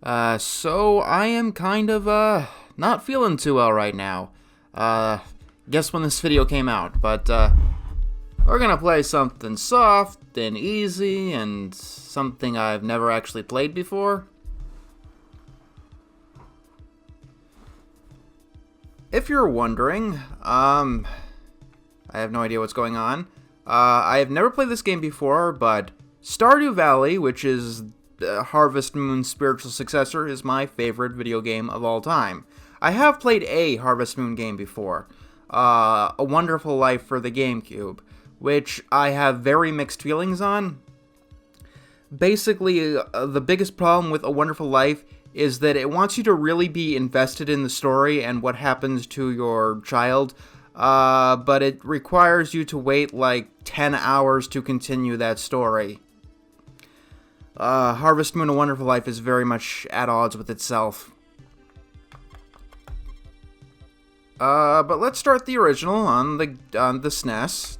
So I am kind of, not feeling too well right now. Guess when this video came out, but, we're gonna play something soft and easy and something I've never actually played before. If you're wondering, I have no idea what's going on. I have never played this game before, but Stardew Valley, which is Harvest Moon's spiritual successor, is my favorite video game of all time. I have played a Harvest Moon game before, A Wonderful Life for the GameCube, which I have very mixed feelings on. Basically, the biggest problem with A Wonderful Life is that it wants you to really be invested in the story and what happens to your child, but it requires you to wait like 10 hours to continue that story. Harvest Moon: A Wonderful Life is very much at odds with itself. But let's start the original on the SNES.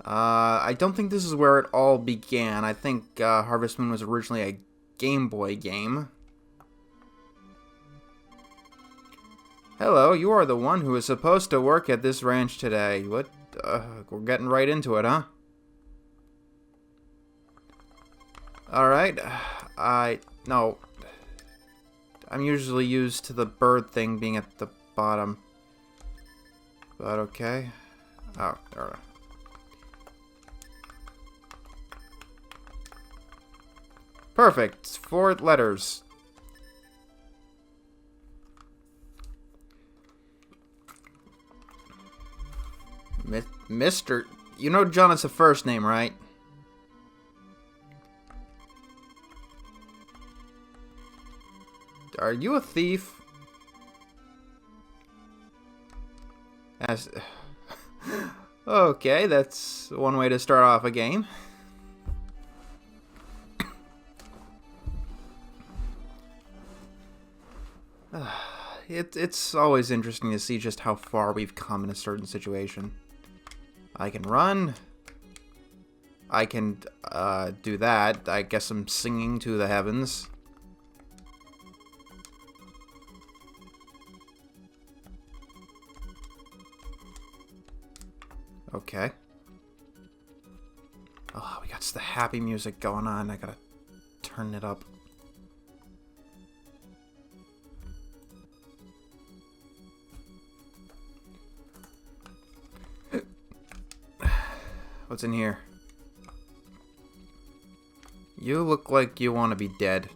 I don't think this is where it all began. I think Harvest Moon was originally a Game Boy game. Hello, you are the one who is supposed to work at this ranch today. What? We're getting right into it, huh? Alright. No. I'm usually used to the bird thing being at the bottom. But okay. Oh, alright. Perfect. 4 letters. Mr. You know John is a first name, right? Are you a thief? As okay, that's one way to start off a game. It's always interesting to see just how far we've come in a certain situation. I can run. I can do that. I guess I'm singing to the heavens. Okay. Oh, we got the happy music going on. I gotta turn it up. What's in here? You look like you want to be dead.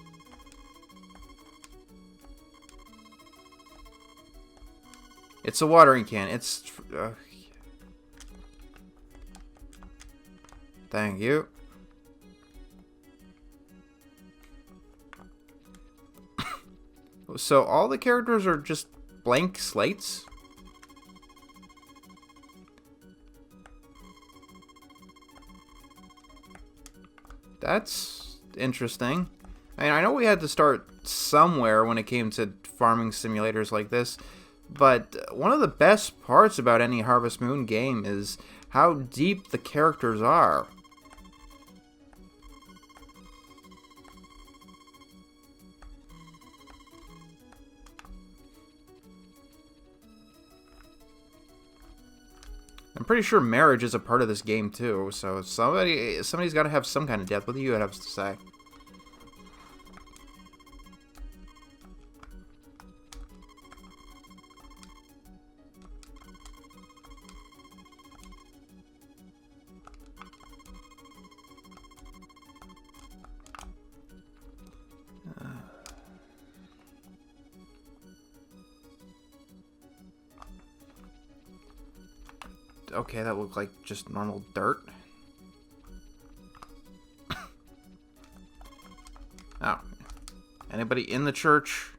It's a watering can. It's... Thank you. So all the characters are just blank slates? That's interesting. I mean, I know we had to start somewhere when it came to farming simulators like this, but one of the best parts about any Harvest Moon game is how deep the characters are. I'm pretty sure marriage is a part of this game too, so somebody's got to have some kind of death. What do you have to say? Okay, that looked like just normal dirt. Oh. Anybody in the church?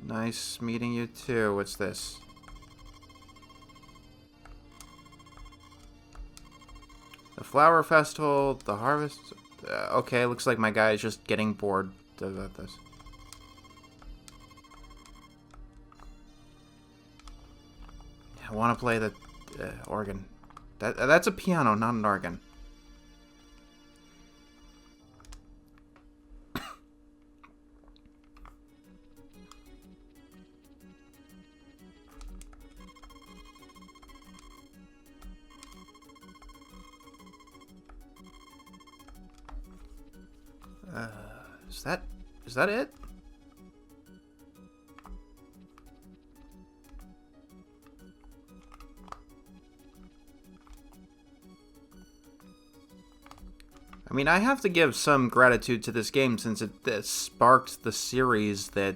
Nice meeting you too. What's this? The flower festival, the harvest. Okay, looks like my guy is just getting bored about this. want to play the organ. That's a piano, not an organ. Is that it? I mean, I have to give some gratitude to this game since it sparked the series that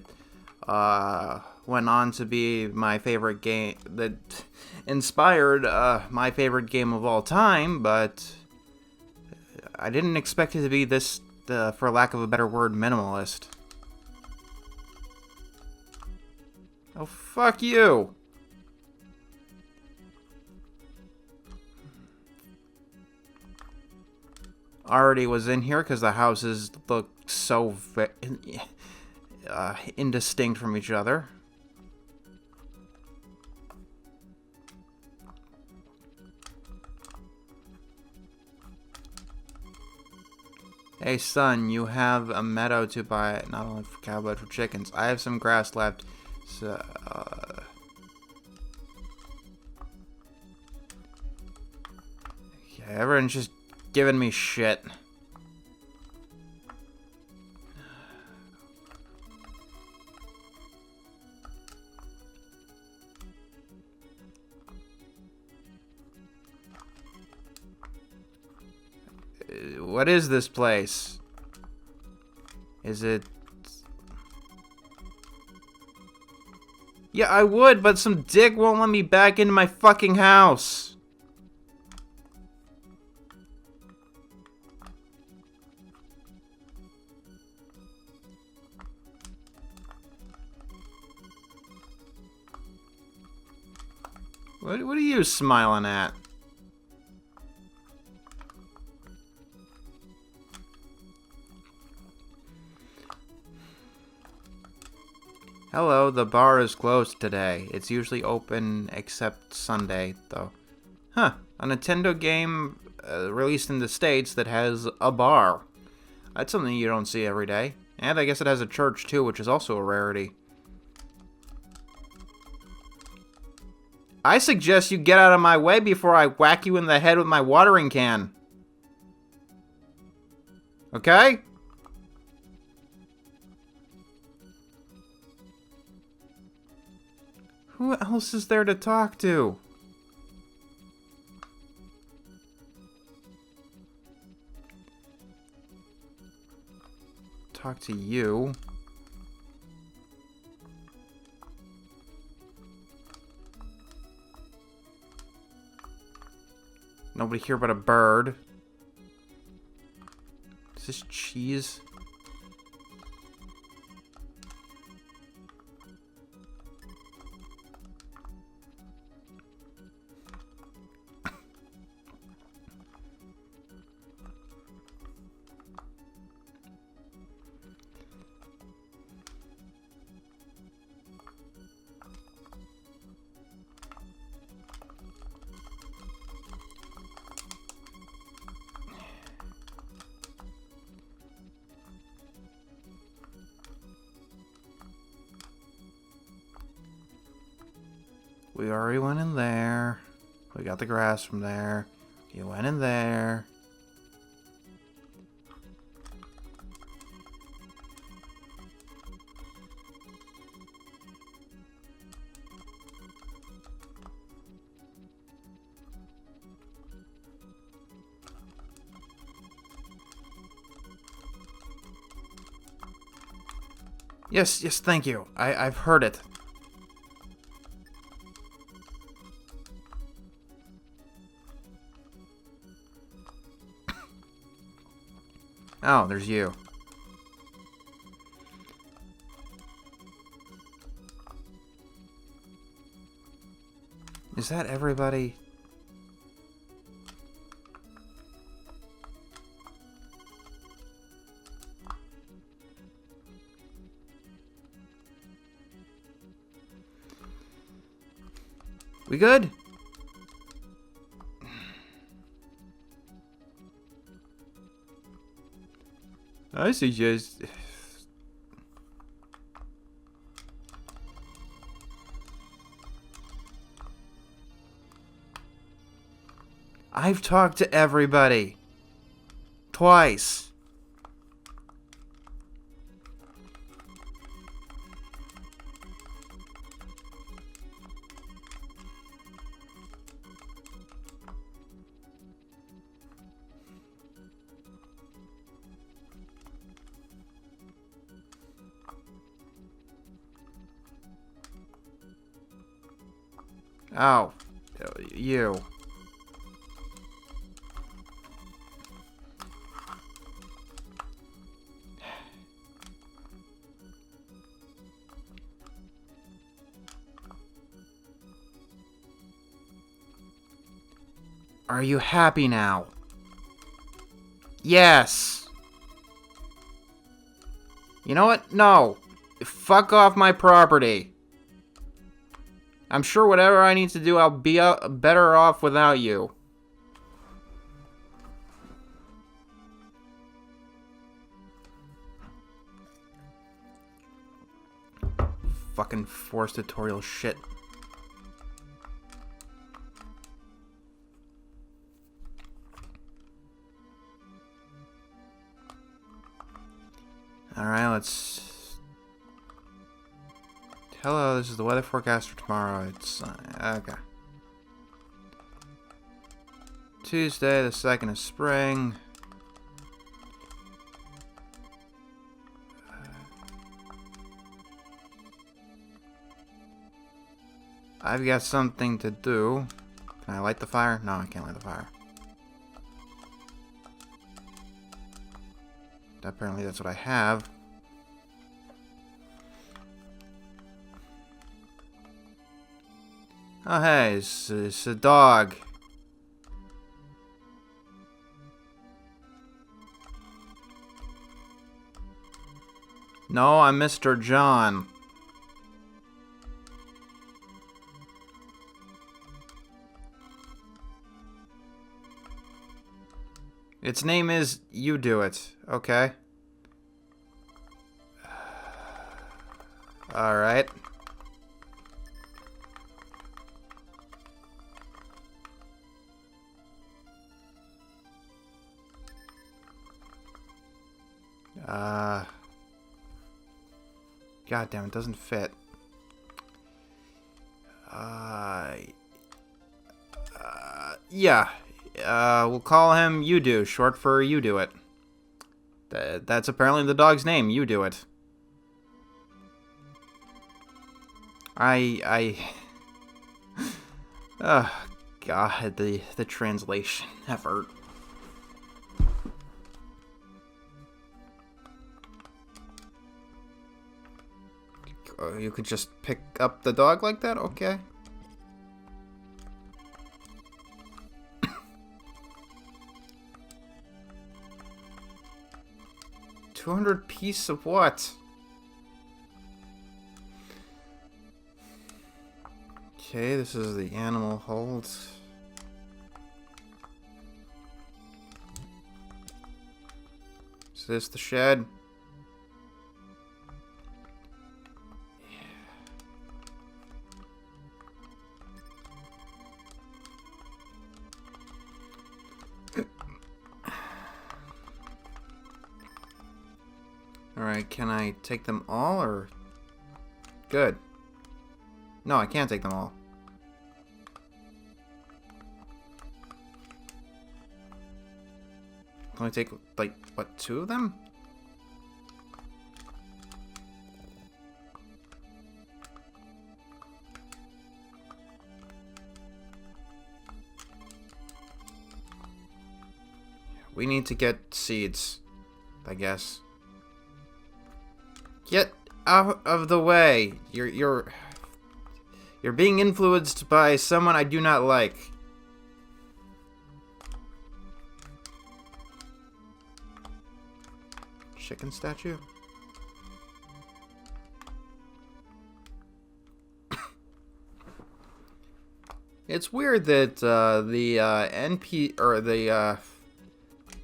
went on to be my favorite game, that inspired my favorite game of all time, but I didn't expect it to be this, for lack of a better word, minimalist. Oh, fuck you! Already was in here because the houses look so indistinct from each other. Hey son, you have a meadow to buy, not only for cow but for chickens. I have some grass left, so yeah, everyone's just giving me shit. What is this place? Is it... Yeah, I would, but some dick won't let me back into my fucking house. What are you smiling at? Hello, the bar is closed today. It's usually open except Sunday, though. Huh, a Nintendo game released in the States that has a bar. That's something you don't see every day. And I guess it has a church, too, which is also a rarity. I suggest you get out of my way before I whack you in the head with my watering can. Okay? Who else is there to talk to? Talk to you. Nobody here but a bird. Is this cheese? We already went in there. We got the grass from there. You went in there. Yes, thank you. I've heard it. Oh, there's you. Is that everybody? We good? I suggest... I've talked to everybody. Twice. Oh, you. Are you happy now? Yes. You know what? No. Fuck off my property. I'm sure whatever I need to do, I'll be better off without you. Fucking forced tutorial shit. Alright, let's... Hello, this is the weather forecast for tomorrow. It's... okay. Tuesday, the 2nd of spring. I've got something to do. Can I light the fire? No, I can't light the fire. Apparently that's what I have. Oh hey, it's a dog. No, I'm Mr. John. Its name is You Do It. Okay. Alright. God damn, it doesn't fit. Yeah. We'll call him You Do, short for You Do It. That's apparently the dog's name, You Do It. Oh, God, the translation effort. You could just pick up the dog like that? Okay. $200 piece of what? Okay, this is the animal hold. Is this the shed? Alright, can I take them all, or... Good. No, I can't take them all. Can I take, like, what, 2 of them? We need to get seeds, I guess. Get out of the way. You're being influenced by someone I do not like. Chicken statue? It's weird that the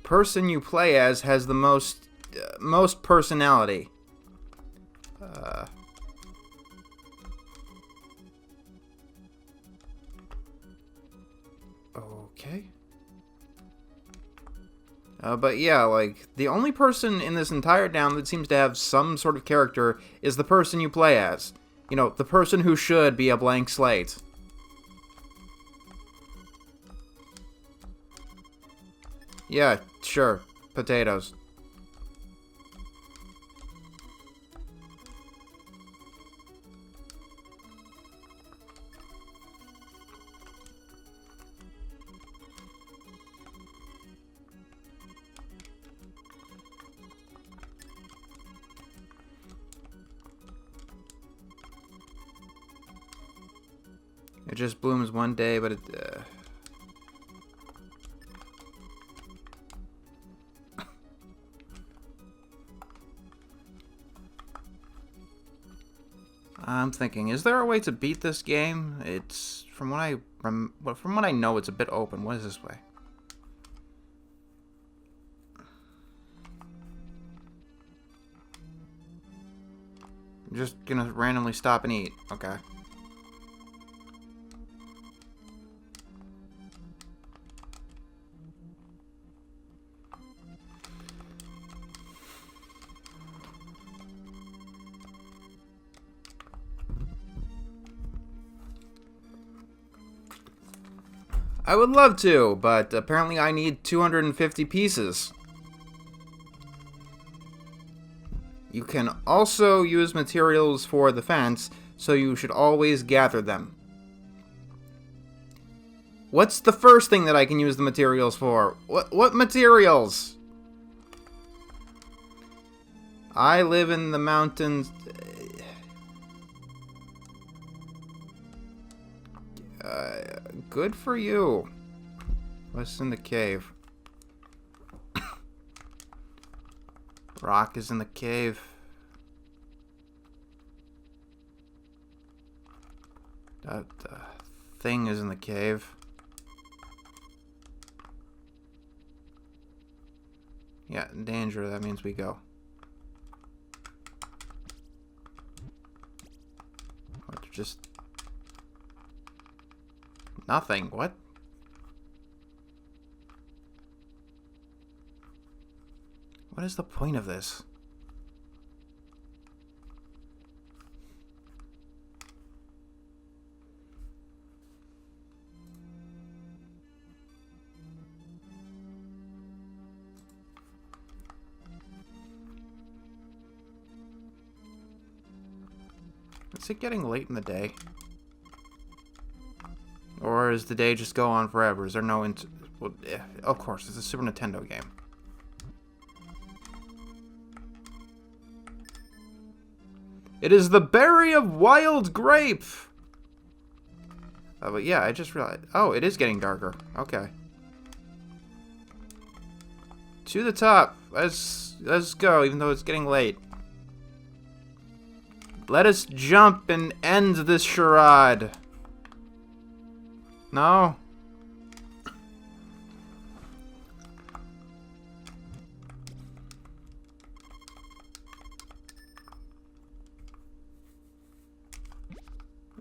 person you play as has the most personality. Okay. But yeah, like, the only person in this entire town that seems to have some sort of character is the person you play as. You know, the person who should be a blank slate. Yeah, sure. Potatoes. It just blooms one day, but it... I'm thinking, is there a way to beat this game? It's from what I know, it's a bit open. What is this way? I'm just gonna randomly stop and eat. Okay. I would love to, but apparently I need 250 pieces. You can also use materials for the fence, so you should always gather them. What's the first thing that I can use the materials for? What materials? I live in the mountains. Good for you. What's in the cave? Rock is in the cave. That thing is in the cave. Yeah, danger. That means we go. Or just... nothing. What? What is the point of this? Is it getting late in the day? Or does the day just go on forever? Is there no... well, yeah, of course, it's a Super Nintendo game. It is the berry of wild grape! But yeah, I just realized... oh, it is getting darker. Okay. To the top. Let's go, even though it's getting late. Let us jump and end this charade. No?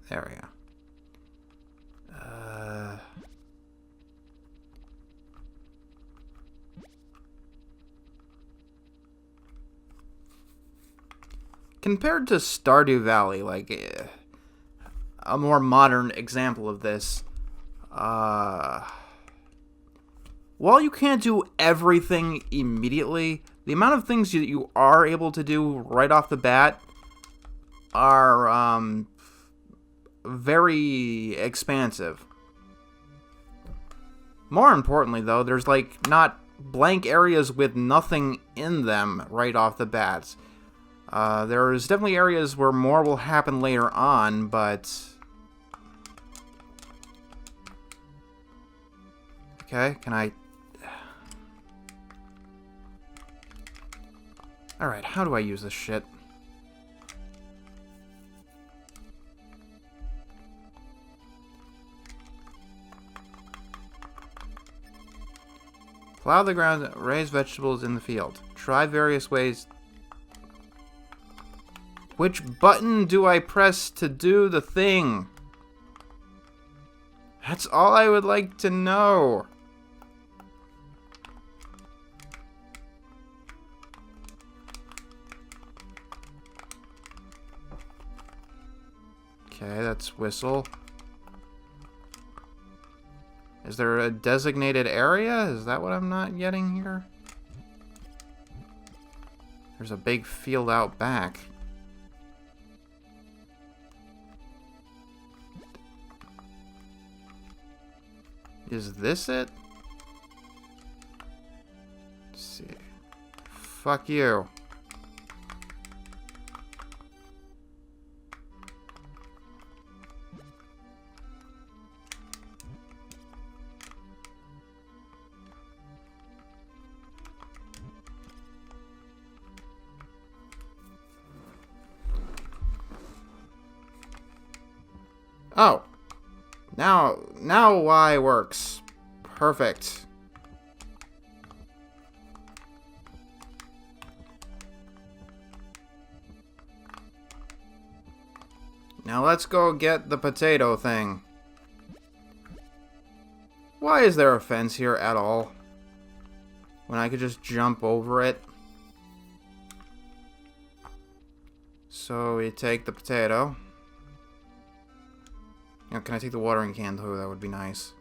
There we go. Compared to Stardew Valley, like a more modern example of this, while you can't do everything immediately, the amount of things you are able to do right off the bat are very expansive. More importantly, though, there's like not blank areas with nothing in them right off the bat. There's definitely areas where more will happen later on, but... okay, can I... alright, how do I use this shit? Plow the ground, raise vegetables in the field. Try various ways. Which button do I press to do the thing? That's all I would like to know. Okay, that's whistle. Is there a designated area? Is that what I'm not getting here? There's a big field out back. Is this it? Let's see. Fuck you. Oh. Now Y works. Perfect. Now let's go get the potato thing. Why is there a fence here at all? When I could just jump over it. So we take the potato. You know, can I take the watering can too? That would be nice.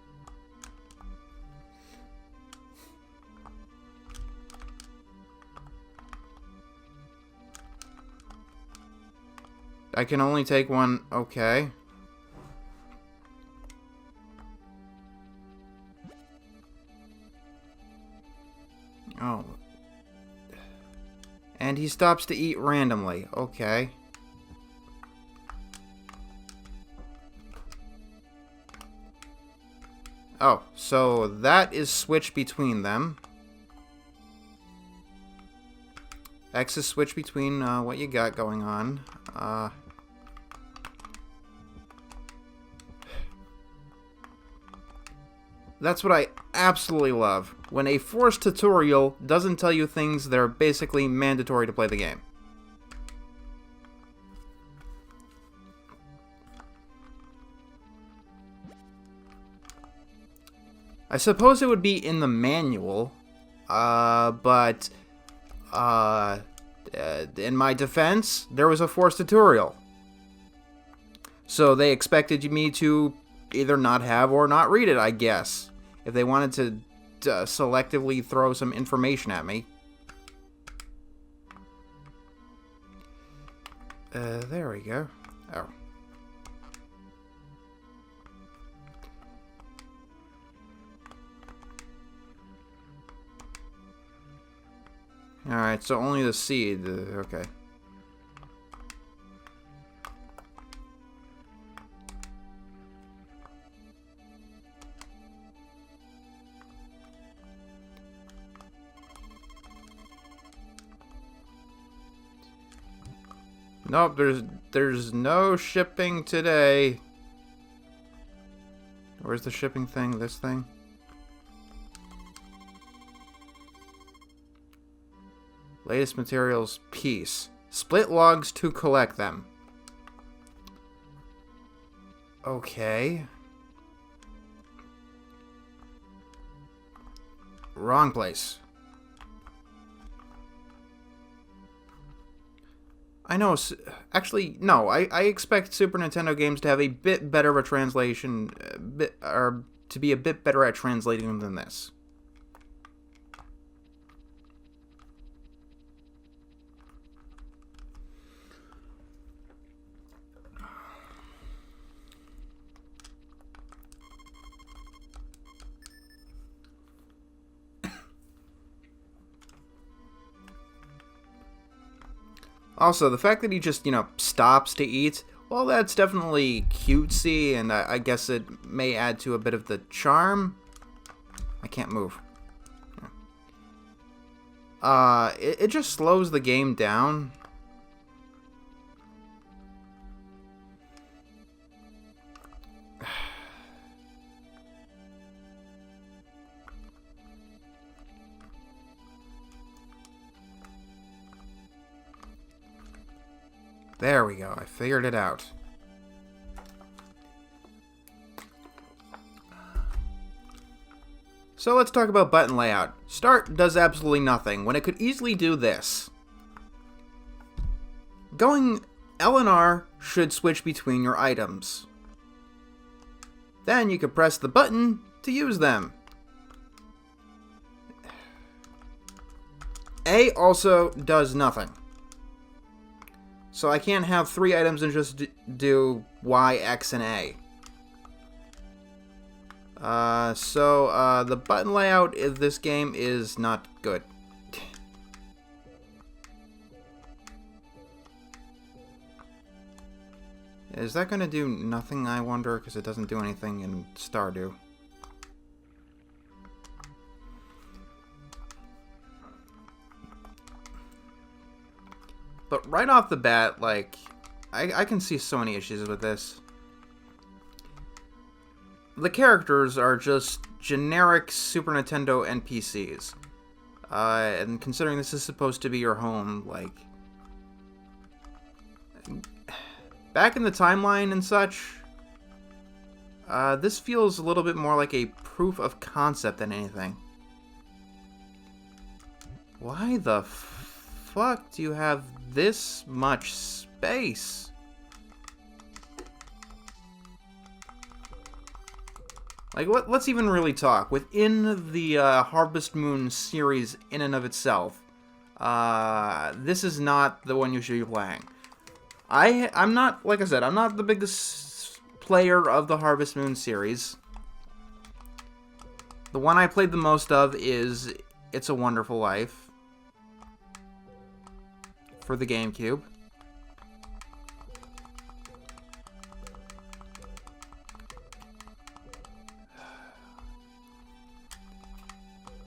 I can only take one. Okay. Oh. And he stops to eat randomly. Okay. Oh, so that is switch between them. X is switch between what you got going on. That's what I absolutely love. When a forced tutorial doesn't tell you things that are basically mandatory to play the game. I suppose it would be in the manual, but in my defense, there was a forced tutorial. So they expected me to either not have or not read it, I guess. If they wanted to selectively throw some information at me. There we go. Oh. Alright, so only the seed. Okay. Nope, there's no shipping today. Where's the shipping thing? This thing? Latest materials piece. Split logs to collect them. Okay. Wrong place. I know, actually, no, I expect Super Nintendo games to have a bit better of a translation, or to be a bit better at translating them than this. Also, the fact that he just, stops to eat, well, that's definitely cutesy, and I guess it may add to a bit of the charm. I can't move. It just slows the game down. There we go. I figured it out. So let's talk about button layout. Start does absolutely nothing when it could easily do this. Going L and R should switch between your items. Then you can press the button to use them. A also does nothing. So I can't have 3 items and just do Y, X, and A. So the button layout of this game is not good. Is that going to do nothing, I wonder? Because it doesn't do anything in Stardew. But right off the bat, like, I can see so many issues with this. The characters are just generic Super Nintendo NPCs. And considering this is supposed to be your home, like... Back in the timeline and such, this feels a little bit more like a proof of concept than anything. Why the fuck do you have this much space? Like, let's even really talk. Within the Harvest Moon series in and of itself, this is not the one you should be playing. I'm not, like I said, I'm not the biggest player of the Harvest Moon series. The one I played the most of is It's a Wonderful Life for the GameCube.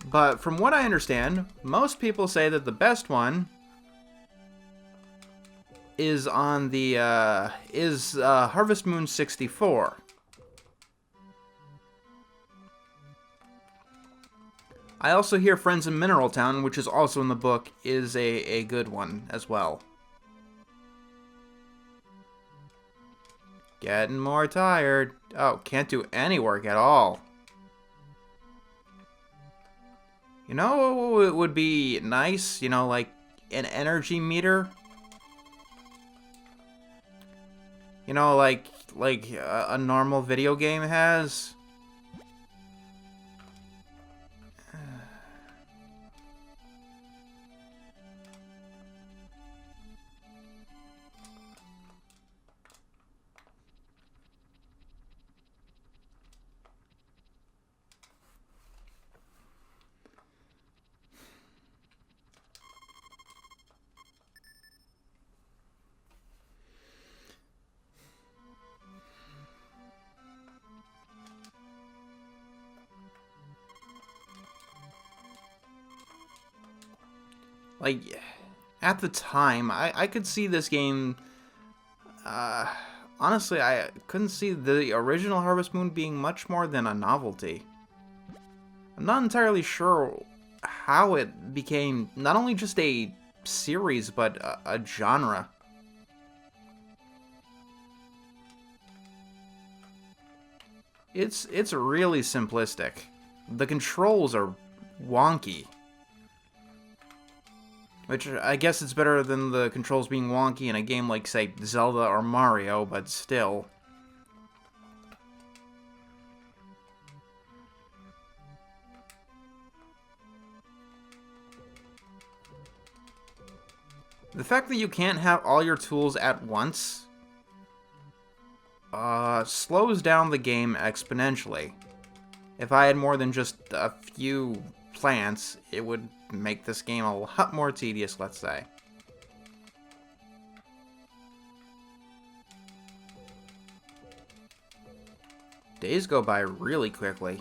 But from what I understand, most people say that the best one is on the Harvest Moon 64. I also hear Friends in Mineral Town, which is also in the book, is a good one as well. Getting more tired. Oh, can't do any work at all. You know, it would be nice, you know, like an energy meter. You know, like a normal video game has. Like, at the time, I could see this game, honestly, I couldn't see the original Harvest Moon being much more than a novelty. I'm not entirely sure how it became not only just a series, but a genre. It's really simplistic. The controls are wonky. Which, I guess it's better than the controls being wonky in a game like, say, Zelda or Mario, but still. The fact that you can't have all your tools at once slows down the game exponentially. If I had more than just a few plants, it would make this game a lot more tedious, let's say. Days go by really quickly.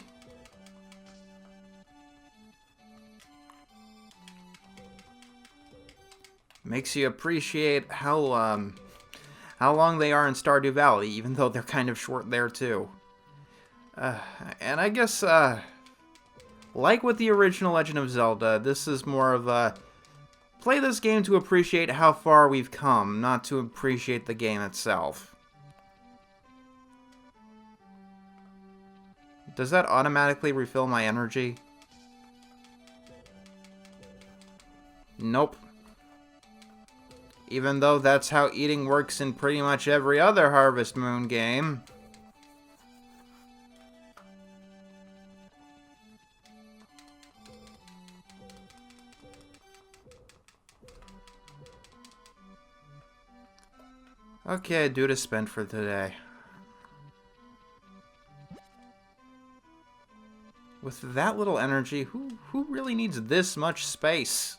Makes you appreciate how long they are in Stardew Valley, even though they're kind of short there too. And I guess, like with the original Legend of Zelda, this is more of a play this game to appreciate how far we've come, not to appreciate the game itself. Does that automatically refill my energy? Nope. Even though that's how eating works in pretty much every other Harvest Moon game. Okay, due to spend for today. With that little energy, who really needs this much space?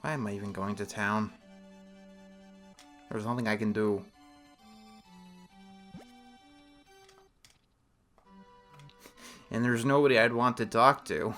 Why am I even going to town? There's nothing I can do. And there's nobody I'd want to talk to.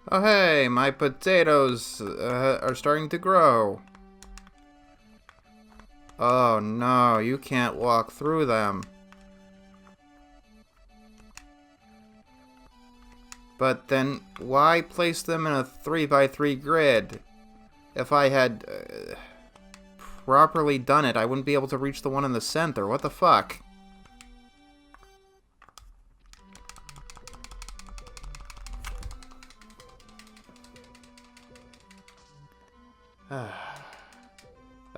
Oh hey, my potatoes are starting to grow. Oh no, you can't walk through them. But then, why place them in a 3x3 grid? If I had properly done it, I wouldn't be able to reach the one in the center. What the fuck?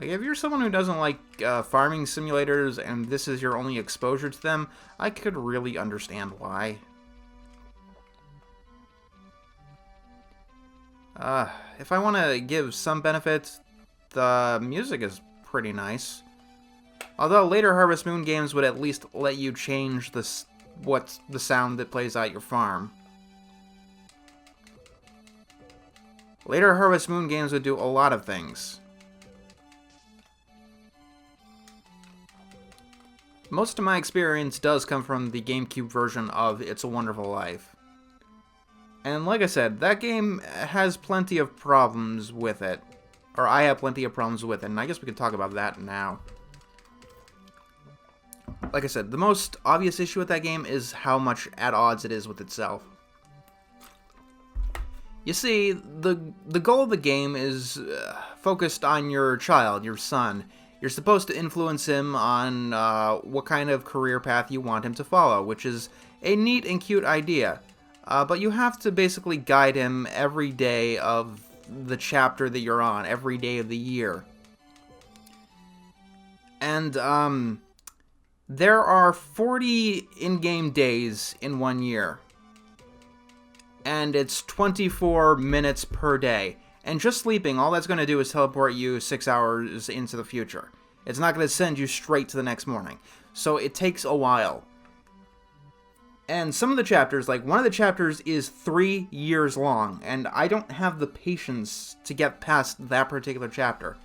Like, if you're someone who doesn't like farming simulators and this is your only exposure to them, I could really understand why. If I want to give some benefit, the music is pretty nice. Although later Harvest Moon games would at least let you change what's the sound that plays at your farm. Later Harvest Moon games would do a lot of things. Most of my experience does come from the GameCube version of It's a Wonderful Life. And like I said, that game has plenty of problems with it. Or I have plenty of problems with it, and I guess we can talk about that now. Like I said, the most obvious issue with that game is how much at odds it is with itself. You see, the goal of the game is focused on your child, your son. You're supposed to influence him on what kind of career path you want him to follow, which is a neat and cute idea. But you have to basically guide him every day of the chapter that you're on, every day of the year. And there are 40 in-game days in 1 year. And it's 24 minutes per day. And just sleeping, all that's going to do is teleport you 6 hours into the future. It's not going to send you straight to the next morning. So it takes a while. And some of the chapters, like one of the chapters is 3 years long, and I don't have the patience to get past that particular chapter.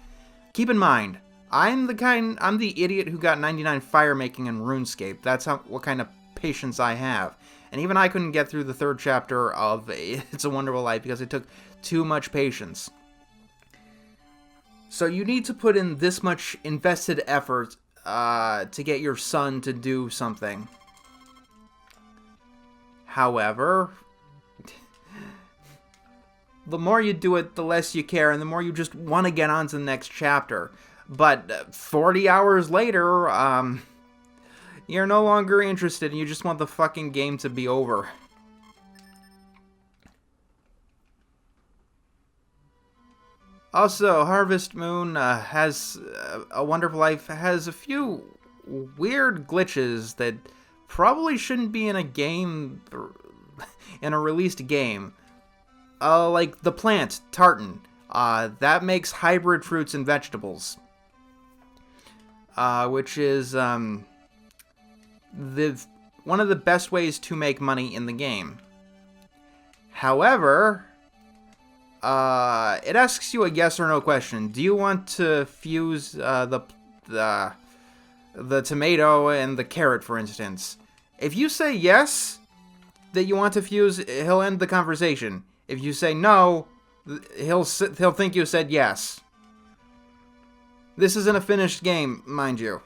Keep in mind, I'm the idiot who got 99 fire making in RuneScape. That's what kind of patience I have. And even I couldn't get through the 3rd chapter of It's a Wonderful Life because it took too much patience. So you need to put in this much invested effort to get your son to do something. However, the more you do it, the less you care, and the more you just want to get on to the next chapter. But 40 hours later, you're no longer interested, and you just want the fucking game to be over. Also, Harvest Moon has A Wonderful Life has a few weird glitches that probably shouldn't be in a game, in a released game. Like the plant, tartan. That makes hybrid fruits and vegetables, which is one of the best ways to make money in the game. However, it asks you a yes or no question. Do you want to fuse the tomato and the carrot, for instance? If you say yes, that you want to fuse, he'll end the conversation. If you say no, he'll think you said yes. This isn't a finished game, mind you.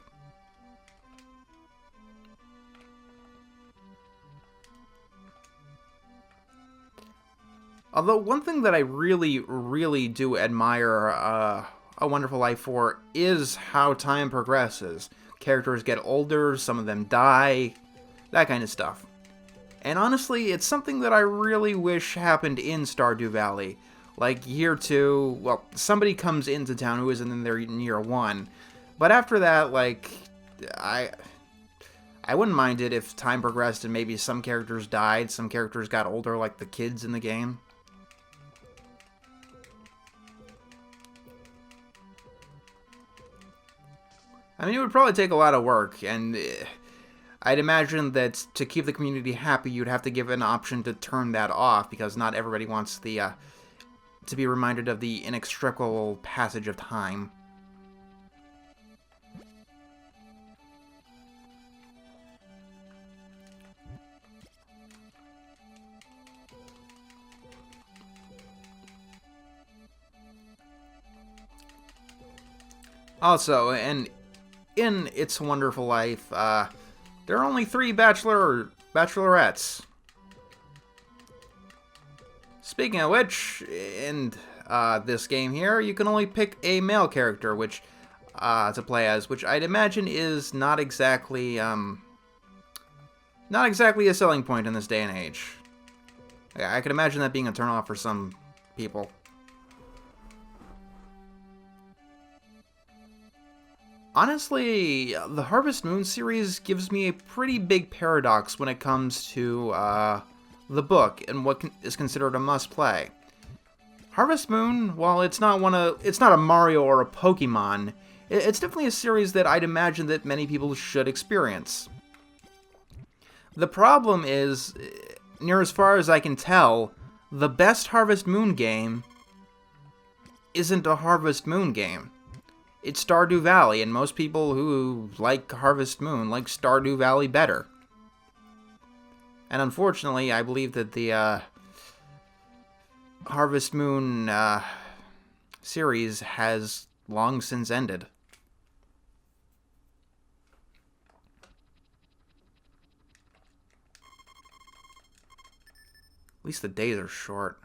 Although one thing that I really, really do admire A Wonderful Life for is how time progresses. Characters get older, some of them die, that kind of stuff. And honestly, it's something that I really wish happened in Stardew Valley. Like, year 2, well, somebody comes into town who isn't in there in year 1. But after that, like, I wouldn't mind it if time progressed and maybe some characters died, some characters got older, like the kids in the game. I mean, it would probably take a lot of work, and I'd imagine that to keep the community happy, you'd have to give an option to turn that off, because not everybody wants the to be reminded of the inextricable passage of time. Also, and in It's a Wonderful Life, there are only 3 bachelorettes. Speaking of which, in this game here, you can only pick a male character, which to play as, which I'd imagine is not exactly a selling point in this day and age. I could imagine that being a turnoff for some people. Honestly, the Harvest Moon series gives me a pretty big paradox when it comes to the book and what is considered a must-play. Harvest Moon, while it's not a Mario or a Pokemon, it's definitely a series that I'd imagine that many people should experience. The problem is, near as far as I can tell, the best Harvest Moon game isn't a Harvest Moon game. It's Stardew Valley, and most people who like Harvest Moon like Stardew Valley better. And unfortunately, I believe that the Harvest Moon series has long since ended. At least the days are short.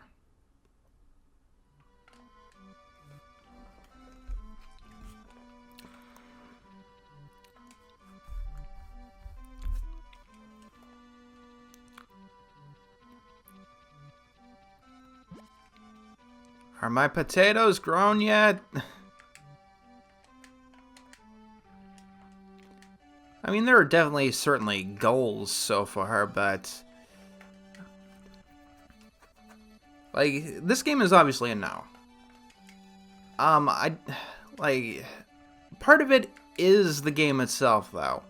Are my potatoes grown yet? I mean, there are certainly goals so far, but like, this game is obviously a no. Part of it is the game itself, though.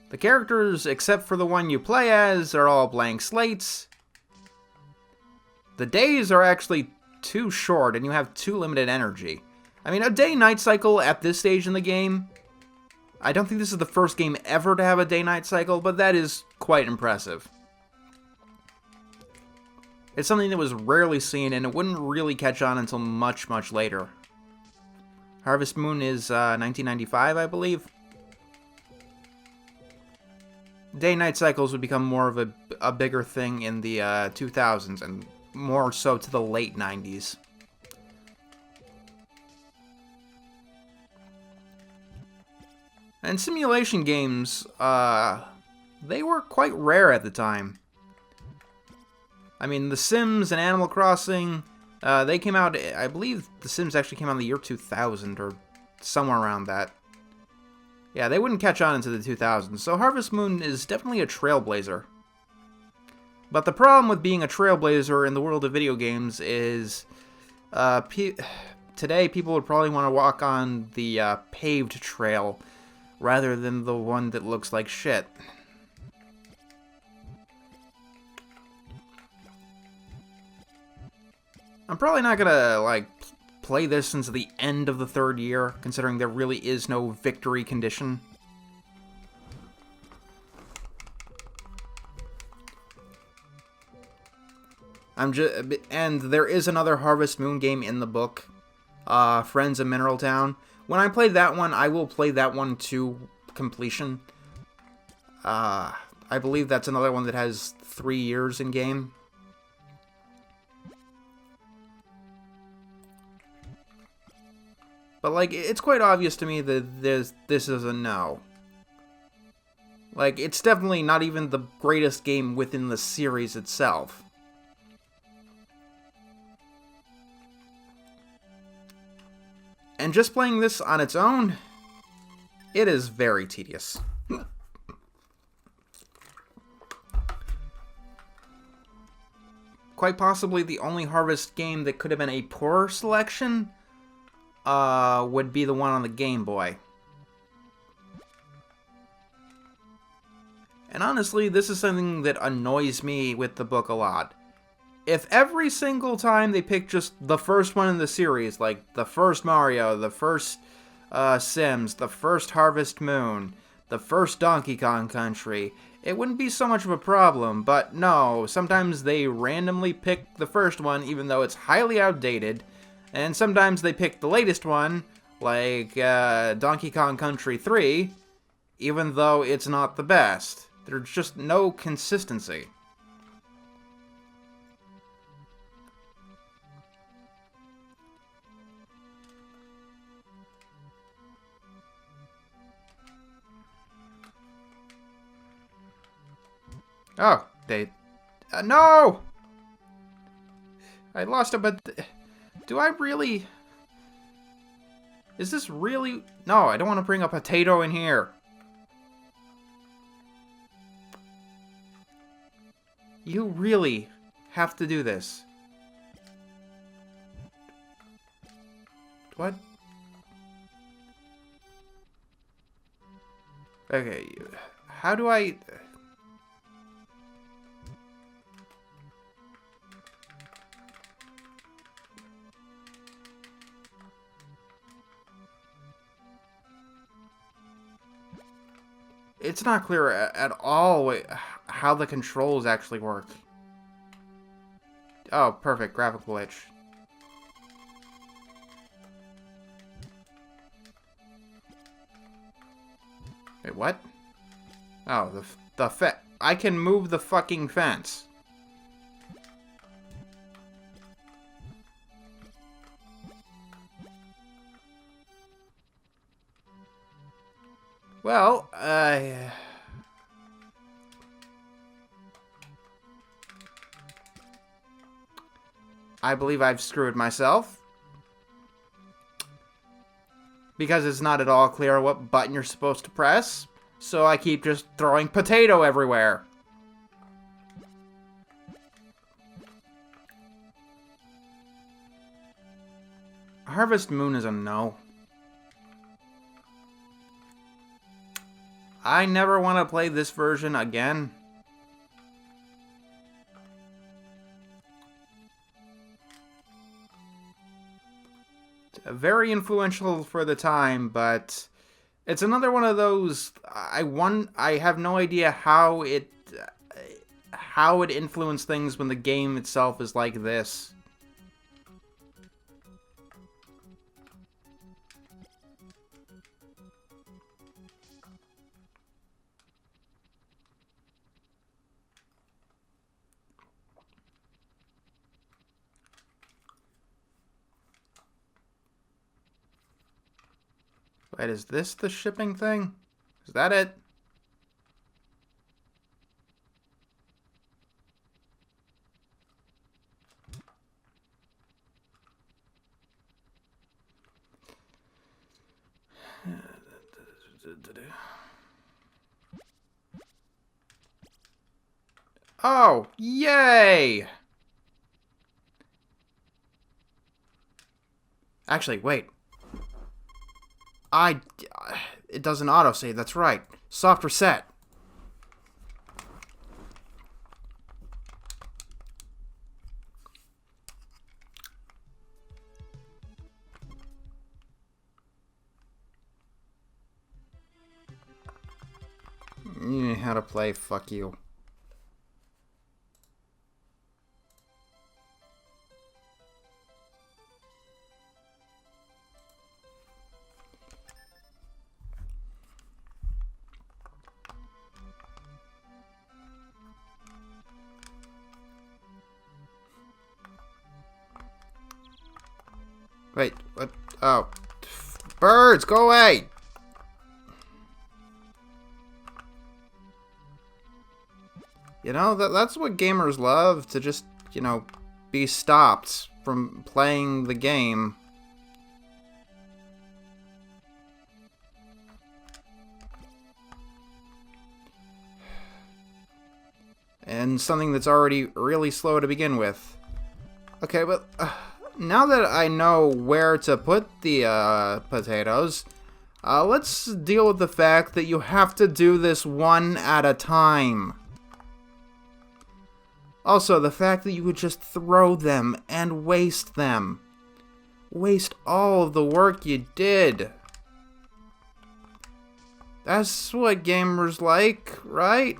The characters, except for the one you play as, are all blank slates. The days are actually too short, and you have too limited energy. I mean, a day-night cycle at this stage in the game, I don't think this is the first game ever to have a day-night cycle, but that is quite impressive. It's something that was rarely seen, and it wouldn't really catch on until much, much later. Harvest Moon is 1995, I believe. Day-night cycles would become more of a bigger thing in the 2000s, and more so to the late 90s. And simulation games, they were quite rare at the time. I mean, The Sims and Animal Crossing, they came out, I believe The Sims actually came out in the year 2000, or somewhere around that. Yeah, they wouldn't catch on into the 2000s, so Harvest Moon is definitely a trailblazer. But the problem with being a trailblazer in the world of video games is today people would probably want to walk on the paved trail rather than the one that looks like shit. I'm probably not gonna, like, play this until the end of the 3rd year, considering there really is no victory condition. And there is another Harvest Moon game in the book, Friends of Mineral Town. When I play that one, I will play that one to completion. I believe that's another one that has 3 years in game. But, like, it's quite obvious to me that this is a no. Like, it's definitely not even the greatest game within the series itself. And just playing this on its own, it is very tedious. Quite possibly the only Harvest game that could have been a poorer selection would be the one on the Game Boy. And honestly, this is something that annoys me with the book a lot. If every single time they pick just the first one in the series, like the first Mario, the first Sims, the first Harvest Moon, the first Donkey Kong Country, it wouldn't be so much of a problem. But no, sometimes they randomly pick the first one even though it's highly outdated, and sometimes they pick the latest one, like Donkey Kong Country 3, even though it's not the best. There's just no consistency. Oh, they... no! I lost it, but... do I really... is this really... no, I don't want to bring a potato in here. You really have to do this. What? Okay, how do I... it's not clear at all how the controls actually work. Oh, perfect. Graphic glitch. Wait, what? Oh, I can move the fucking fence. Well, I believe I've screwed myself. Because it's not at all clear what button you're supposed to press. So I keep just throwing potato everywhere. Harvest Moon is a no. I never want to play this version again. It's very influential for the time, but it's another one of those. I have no idea how it influenced things when the game itself is like this. Wait, is this the shipping thing? Is that it? Oh, yay! Actually, wait. It doesn't autosave, that's right. Soft reset. You know how to play, fuck you. Wait, what? Oh. Birds, go away! You know, that's what gamers love, to just, you know, be stopped from playing the game. And something that's already really slow to begin with. Okay, but now that I know where to put the potatoes, let's deal with the fact that you have to do this one at a time. Also, the fact that you would just throw them and waste them. Waste all of the work you did. That's what gamers like, right?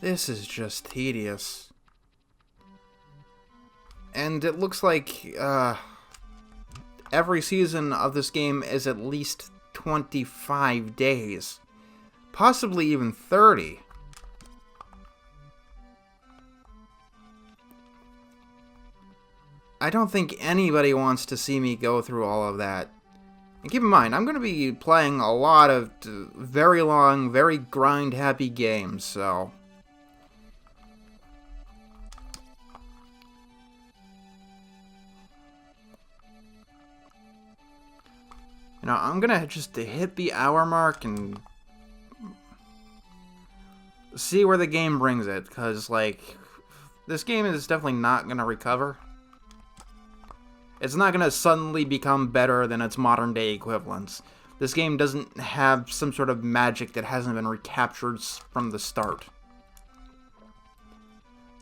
This is just tedious. And it looks like every season of this game is at least 25 days. Possibly even 30. I don't think anybody wants to see me go through all of that. And keep in mind, I'm going to be playing a lot of very long, very grind-happy games, so... You know, I'm gonna just hit the hour mark and see where the game brings it, because, like, this game is definitely not gonna recover. It's not gonna suddenly become better than its modern-day equivalents. This game doesn't have some sort of magic that hasn't been recaptured from the start.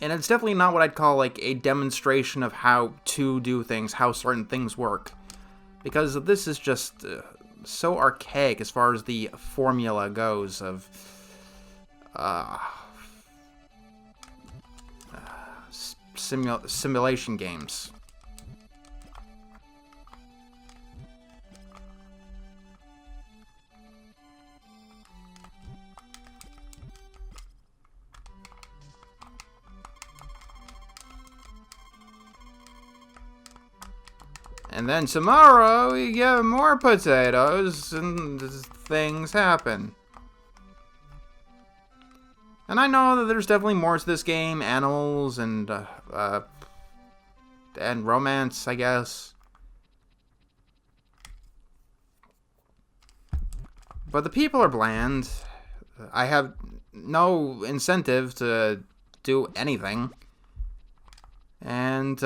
And it's definitely not what I'd call, like, a demonstration of how to do things, how certain things work. Because this is just so archaic as far as the formula goes of simulation games. And then tomorrow, we get more potatoes, and things happen. And I know that there's definitely more to this game, animals, and romance, I guess. But the people are bland. I have no incentive to do anything. And,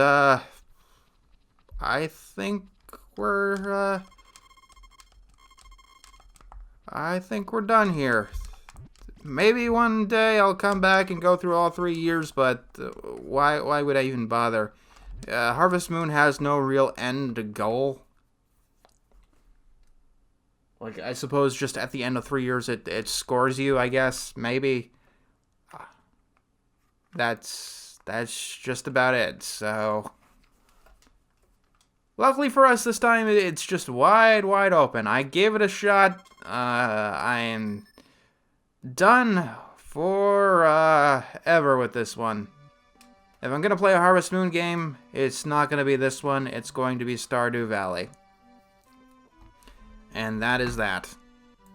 I think we're done here. Maybe one day I'll come back and go through all 3 years, but why would I even bother? Harvest Moon has no real end goal. Like, I suppose just at the end of 3 years it scores you, I guess, maybe. That's just about it, so... Luckily for us this time, it's just wide open. I gave it a shot. I am done for ever with this one. If I'm going to play a Harvest Moon game, it's not going to be this one. It's going to be Stardew Valley. And that is that.